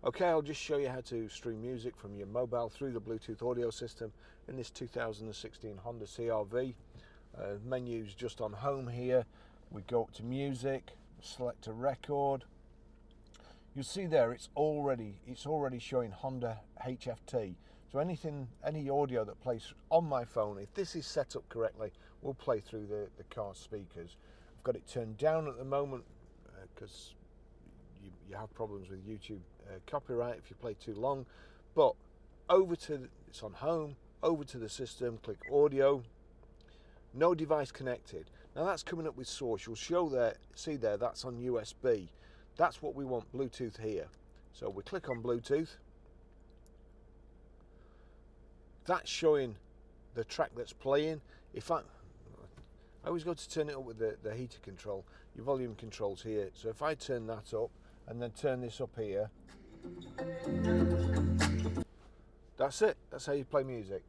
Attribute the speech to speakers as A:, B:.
A: Okay, I'll just show you how to stream music from your mobile through the Bluetooth audio system in this 2016 Honda CR-V. Menu's just on home here. We go up to music, select a record. You'll see there it's already showing Honda HFT. So any audio that plays on my phone, if this is set up correctly, will play through the car speakers. I've got it turned down at the moment because you have problems with YouTube copyright if you play too long. But it's on home, over to the system, click audio, no device connected. Now that's coming up with source. You'll see there that's on USB. That's what we want, Bluetooth here. So we click on Bluetooth. That's showing the track that's playing. I always go to turn it up with the heater control. Your volume control's here. So if I turn that up and then turn this up here, that's it. That's how you play music.